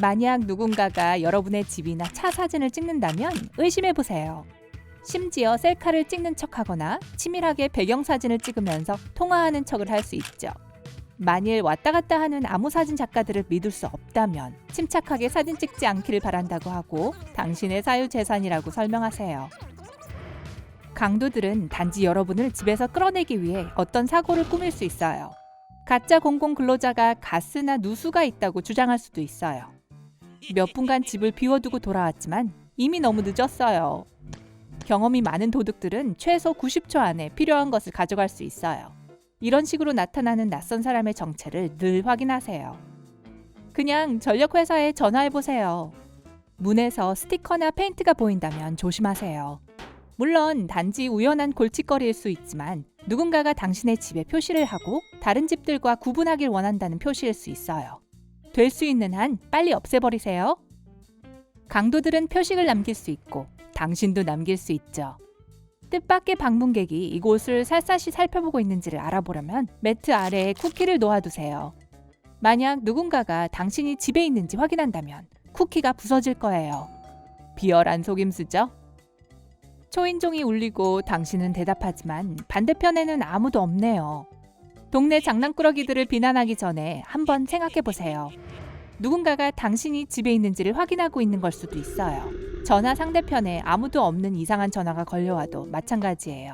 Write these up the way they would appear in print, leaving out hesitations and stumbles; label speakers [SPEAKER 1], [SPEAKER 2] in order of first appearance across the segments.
[SPEAKER 1] 만약 누군가가 여러분의 집이나 차 사진을 찍는다면 의심해보세요. 심지어 셀카를 찍는 척하거나 치밀하게 배경사진을 찍으면서 통화하는 척을 할 수 있죠. 만일 왔다 갔다 하는 아무 사진 작가들을 믿을 수 없다면 침착하게 사진 찍지 않기를 바란다고 하고 당신의 사유재산이라고 설명하세요. 강도들은 단지 여러분을 집에서 끌어내기 위해 어떤 사고를 꾸밀 수 있어요. 가짜 공공근로자가 가스나 누수가 있다고 주장할 수도 있어요. 몇 분간 집을 비워두고 돌아왔지만 이미 너무 늦었어요. 경험이 많은 도둑들은 최소 90초 안에 필요한 것을 가져갈 수 있어요. 이런 식으로 나타나는 낯선 사람의 정체를 늘 확인하세요. 그냥 전력회사에 전화해보세요. 문에서 스티커나 페인트가 보인다면 조심하세요. 물론 단지 우연한 골칫거리일 수 있지만 누군가가 당신의 집에 표시를 하고 다른 집들과 구분하길 원한다는 표시일 수 있어요. 될 수 있는 한 빨리 없애버리세요. 강도들은 표식을 남길 수 있고 당신도 남길 수 있죠. 뜻밖의 방문객이 이곳을 샅샅이 살펴보고 있는지를 알아보려면 매트 아래에 쿠키를 놓아두세요. 만약 누군가가 당신이 집에 있는지 확인한다면 쿠키가 부서질 거예요. 비열한 속임수죠? 초인종이 울리고 당신은 대답하지만 반대편에는 아무도 없네요. 동네 장난꾸러기들을 비난하기 전에 한번 생각해보세요. 누군가가 당신이 집에 있는지를 확인하고 있는 걸 수도 있어요. 전화 상대편에 아무도 없는 이상한 전화가 걸려와도 마찬가지예요.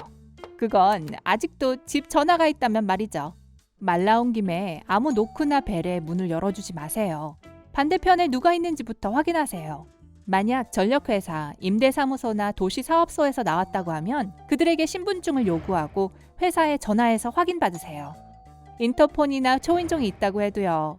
[SPEAKER 1] 그건 아직도 집 전화가 있다면 말이죠. 말 나온 김에 아무 노크나 벨에 문을 열어주지 마세요. 반대편에 누가 있는지부터 확인하세요. 만약 전력회사, 임대사무소나 도시사업소에서 나왔다고 하면 그들에게 신분증을 요구하고 회사에 전화해서 확인받으세요. 인터폰이나 초인종이 있다고 해도요.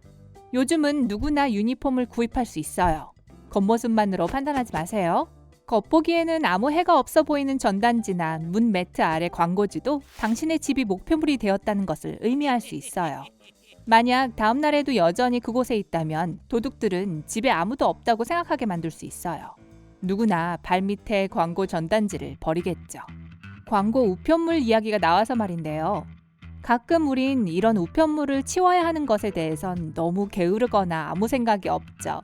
[SPEAKER 1] 요즘은 누구나 유니폼을 구입할 수 있어요. 겉모습만으로 판단하지 마세요. 겉보기에는 아무 해가 없어 보이는 전단지나 문 매트 아래 광고지도 당신의 집이 목표물이 되었다는 것을 의미할 수 있어요. 만약 다음 날에도 여전히 그곳에 있다면 도둑들은 집에 아무도 없다고 생각하게 만들 수 있어요. 누구나 발밑에 광고 전단지를 버리겠죠. 광고 우편물 이야기가 나와서 말인데요. 가끔 우린 이런 우편물을 치워야 하는 것에 대해선 너무 게으르거나 아무 생각이 없죠.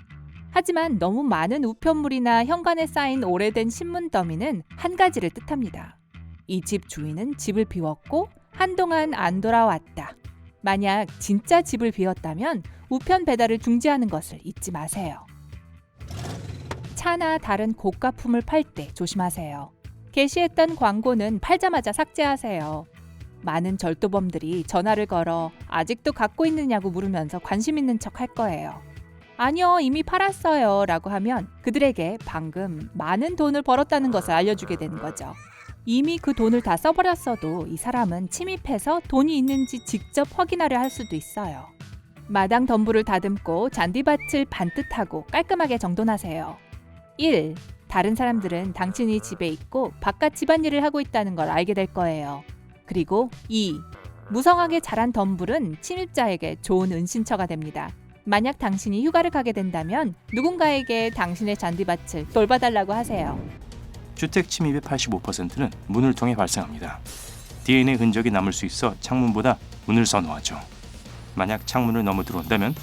[SPEAKER 1] 하지만 너무 많은 우편물이나 현관에 쌓인 오래된 신문 더미는 한 가지를 뜻합니다. 이 집 주인은 집을 비웠고 한동안 안 돌아왔다. 만약 진짜 집을 비웠다면 우편 배달을 중지하는 것을 잊지 마세요. 차나 다른 고가품을 팔 때 조심하세요. 게시했던 광고는 팔자마자 삭제하세요. 많은 절도범들이 전화를 걸어 아직도 갖고 있느냐고 물으면서 관심 있는 척 할 거예요. 아니요, 이미 팔았어요 라고 하면 그들에게 방금 많은 돈을 벌었다는 것을 알려주게 되는 거죠. 이미 그 돈을 다 써버렸어도 이 사람은 침입해서 돈이 있는지 직접 확인하려 할 수도 있어요. 마당 덤불을 다듬고 잔디밭을 반듯하고 깔끔하게 정돈하세요. 1. 다른 사람들은 당신이 집에 있고 바깥 집안일을 하고 있다는 걸 알게 될 거예요. 그리고 2. 무성하게 자란 덤불은 침입자에게 좋은 은신처가 됩니다. 만약 당신이 휴가를 가게 된다면 누군가에게 당신의 잔디밭을 돌봐달라고 하세요.
[SPEAKER 2] 주택 침입의 85%는 문을 통해 발생합니다. DNA 흔적이 남을 수 있어 창문보다 문을 선호하죠. 만약 창문을 넘어 들어온다면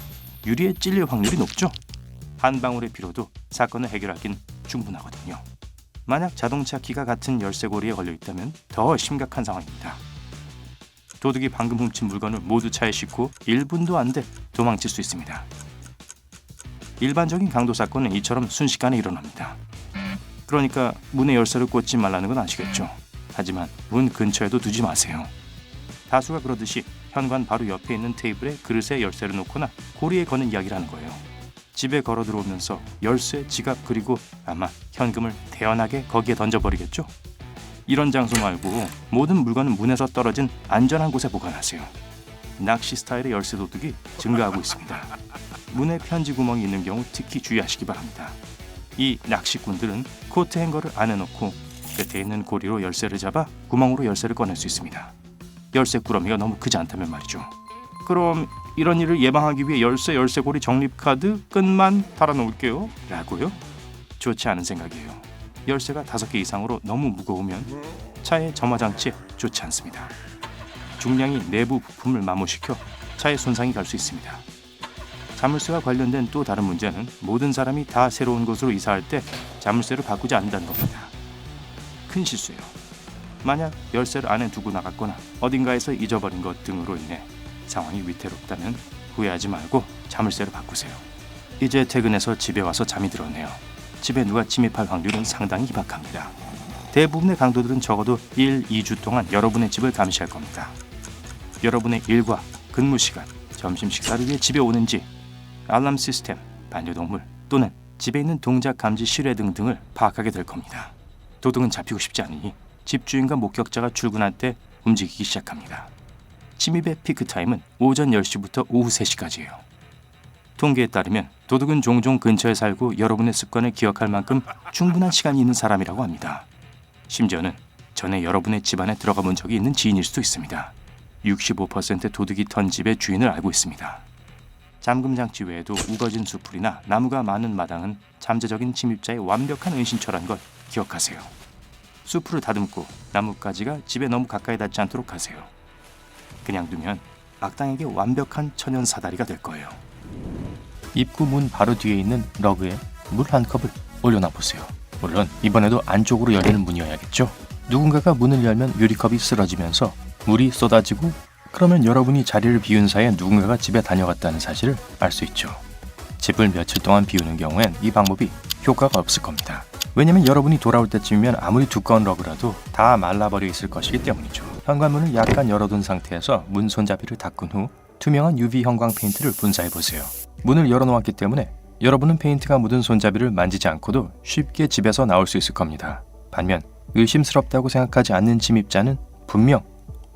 [SPEAKER 2] 유리에 찔릴 확률이 높죠. 한 방울의 피로도 사건을 해결하긴 충분하거든요. 만약 자동차 키가 같은 열쇠고리에 걸려 있다면 더 심각한 상황입니다. 도둑이 방금 훔친 물건을 모두 차에 싣고 1분도 안 돼 도망칠 수 있습니다. 일반적인 강도 사건은 이처럼 순식간에 일어납니다. 그러니까 문에 열쇠를 꽂지 말라는 건 아시겠죠? 하지만 문 근처에도 두지 마세요. 다수가 그러듯이 현관 바로 옆에 있는 테이블에 그릇에 열쇠를 놓거나 고리에 거는 이야기를 하는 거예요. 집에 걸어 들어오면서 열쇠, 지갑 그리고 아마 현금을 태연하게 거기에 던져버리겠죠? 이런 장소 말고 모든 물건은 문에서 떨어진 안전한 곳에 보관하세요. 낚시 스타일의 열쇠 도둑이 증가하고 있습니다. 문에 편지 구멍이 있는 경우 특히 주의하시기 바랍니다. 이 낚시꾼들은 코트 행거를 안에 넣고 끝에 있는 고리로 열쇠를 잡아 구멍으로 열쇠를 꺼낼 수 있습니다. 열쇠 꾸러미가 너무 크지 않다면 말이죠. 그럼 이런 일을 예방하기 위해 열쇠고리 적립카드 끝만 달아놓을게요 라고요? 좋지 않은 생각이에요. 열쇠가 5개 이상으로 너무 무거우면 차의 점화장치에 좋지 않습니다. 중량이 내부 부품을 마모시켜 차에 손상이 갈 수 있습니다. 자물쇠와 관련된 또 다른 문제는 모든 사람이 다 새로운 곳으로 이사할 때 자물쇠를 바꾸지 않는다는 겁니다. 큰 실수예요. 만약 열쇠를 안에 두고 나갔거나 어딘가에서 잊어버린 것 등으로 인해 상황이 위태롭다면 후회하지 말고 자물쇠를 바꾸세요. 이제 퇴근해서 집에 와서 잠이 들었네요. 집에 누가 침입할 확률은 상당히 희박합니다. 대부분의 강도들은 적어도 1, 2주 동안 여러분의 집을 감시할 겁니다. 여러분의 일과 근무 시간, 점심 식사를 위해 집에 오는지, 알람 시스템, 반려동물 또는 집에 있는 동작 감지 실외 등등을 파악하게 될 겁니다. 도둑은 잡히고 싶지 않으니 집주인과 목격자가 출근할 때 움직이기 시작합니다. 침입의 피크 타임은 오전 10시부터 오후 3시까지예요. 통계에 따르면 도둑은 종종 근처에 살고 여러분의 습관을 기억할 만큼 충분한 시간이 있는 사람이라고 합니다. 심지어는 전에 여러분의 집안에 들어가 본 적이 있는 지인일 수도 있습니다. 65%의 도둑이 턴 집의 주인을 알고 있습니다. 잠금 장치 외에도 우거진 수풀이나 나무가 많은 마당은 잠재적인 침입자의 완벽한 은신처란 걸 기억하세요. 수풀을 다듬고 나뭇가지가 집에 너무 가까이 닿지 않도록 하세요. 그냥 두면 악당에게 완벽한 천연 사다리가 될 거예요. 입구 문 바로 뒤에 있는 러그에 물 한 컵을 올려놔 보세요. 물론 이번에도 안쪽으로 열리는 문이어야겠죠. 누군가가 문을 열면 유리컵이 쓰러지면서 물이 쏟아지고 그러면 여러분이 자리를 비운 사이에 누군가가 집에 다녀갔다는 사실을 알 수 있죠. 집을 며칠 동안 비우는 경우엔 이 방법이 효과가 없을 겁니다. 왜냐면 여러분이 돌아올 때쯤이면 아무리 두꺼운 러그라도 다 말라버려 있을 것이기 때문이죠. 현관문을 약간 열어둔 상태에서 문 손잡이를 닦은 후 투명한 UV 형광 페인트를 분사해 보세요. 문을 열어놓았기 때문에 여러분은 페인트가 묻은 손잡이를 만지지 않고도 쉽게 집에서 나올 수 있을 겁니다. 반면 의심스럽다고 생각하지 않는 침입자는 분명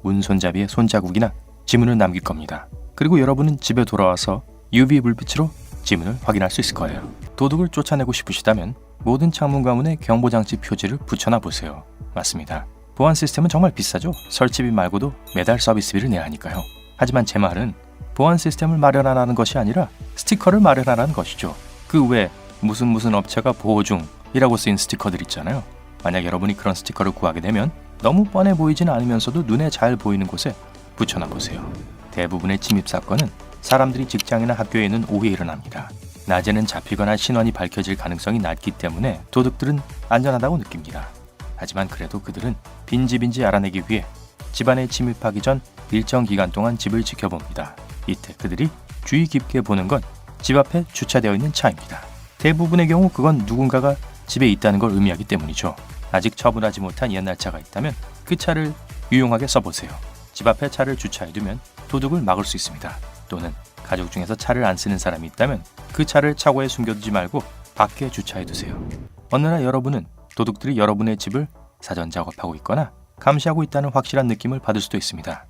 [SPEAKER 2] 문 손잡이에 손자국이나 지문을 남길 겁니다. 그리고 여러분은 집에 돌아와서 UV 불빛으로 지문을 확인할 수 있을 거예요. 도둑을 쫓아내고 싶으시다면 모든 창문과 문에 경보장치 표지를 붙여놔 보세요. 맞습니다. 보안 시스템은 정말 비싸죠. 설치비 말고도 매달 서비스비를 내야 하니까요. 하지만 제 말은 보안 시스템을 마련하라는 것이 아니라 스티커를 마련하라는 것이죠. 그 외에 무슨 업체가 보호 중이라고 쓰인 스티커들 있잖아요. 만약 여러분이 그런 스티커를 구하게 되면 너무 뻔해 보이지는 않으면서도 눈에 잘 보이는 곳에 붙여놔 보세요. 대부분의 침입 사건은 사람들이 직장이나 학교에 있는 오후에 일어납니다. 낮에는 잡히거나 신원이 밝혀질 가능성이 낮기 때문에 도둑들은 안전하다고 느낍니다. 하지만 그래도 그들은 빈집인지 알아내기 위해 집안에 침입하기 전 일정 기간 동안 집을 지켜봅니다. 이때 그들이 주의 깊게 보는 건 집 앞에 주차되어 있는 차입니다. 대부분의 경우 그건 누군가가 집에 있다는 걸 의미하기 때문이죠. 아직 처분하지 못한 옛날 차가 있다면 그 차를 유용하게 써보세요. 집 앞에 차를 주차해두면 도둑을 막을 수 있습니다. 또는 가족 중에서 차를 안 쓰는 사람이 있다면 그 차를 차고에 숨겨두지 말고 밖에 주차해두세요. 어느 날 여러분은 도둑들이 여러분의 집을 사전 작업하고 있거나 감시하고 있다는 확실한 느낌을 받을 수도 있습니다.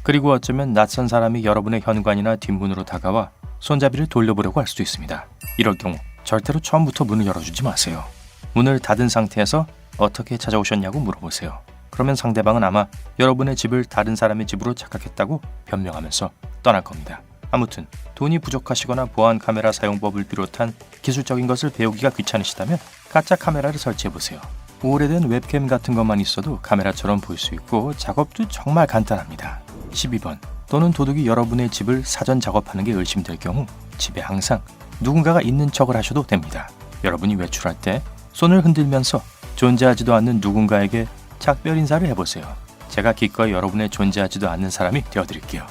[SPEAKER 2] 그리고 어쩌면 낯선 사람이 여러분의 현관이나 뒷문으로 다가와 손잡이를 돌려보려고 할 수도 있습니다. 이럴 경우 절대로 처음부터 문을 열어주지 마세요. 문을 닫은 상태에서 어떻게 찾아오셨냐고 물어보세요. 그러면 상대방은 아마 여러분의 집을 다른 사람의 집으로 착각했다고 변명하면서 떠날 겁니다. 아무튼 돈이 부족하시거나 보안 카메라 사용법을 비롯한 기술적인 것을 배우기가 귀찮으시다면 가짜 카메라를 설치해보세요. 오래된 웹캠 같은 것만 있어도 카메라처럼 보일 수 있고 작업도 정말 간단합니다. 12번 또는 도둑이 여러분의 집을 사전 작업하는 게 의심될 경우 집에 항상 누군가가 있는 척을 하셔도 됩니다. 여러분이 외출할 때 손을 흔들면서 존재하지도 않는 누군가에게 작별 인사를 해보세요. 제가 기꺼이 여러분의 존재하지도 않는 사람이 되어드릴게요.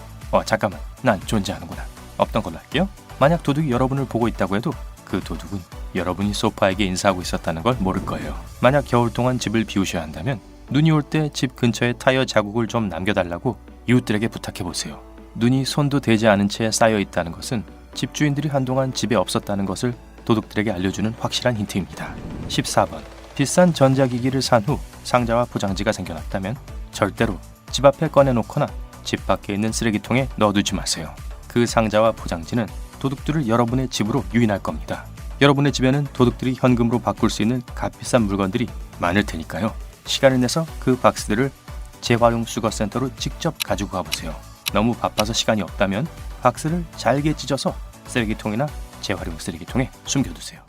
[SPEAKER 2] 잠깐만, 난 존재하는구나. 없던 걸로 할게요. 만약 도둑이 여러분을 보고 있다고 해도 그 도둑은 여러분이 소파에게 인사하고 있었다는 걸 모를 거예요. 만약 겨울 동안 집을 비우셔야 한다면 눈이 올 때 집 근처에 타이어 자국을 좀 남겨달라고 이웃들에게 부탁해보세요. 눈이 손도 대지 않은 채 쌓여 있다는 것은 집주인들이 한동안 집에 없었다는 것을 도둑들에게 알려주는 확실한 힌트입니다. 14번 비싼 전자기기를 산 후 상자와 포장지가 생겨났다면 절대로 집 앞에 꺼내놓거나 집 밖에 있는 쓰레기통에 넣어두지 마세요. 그 상자와 포장지는 도둑들을 여러분의 집으로 유인할 겁니다. 여러분의 집에는 도둑들이 현금으로 바꿀 수 있는 값비싼 물건들이 많을 테니까요. 시간을 내서 그 박스들을 재활용 수거센터로 직접 가지고 가보세요. 너무 바빠서 시간이 없다면 박스를 잘게 찢어서 쓰레기통이나 재활용 쓰레기통에 숨겨두세요.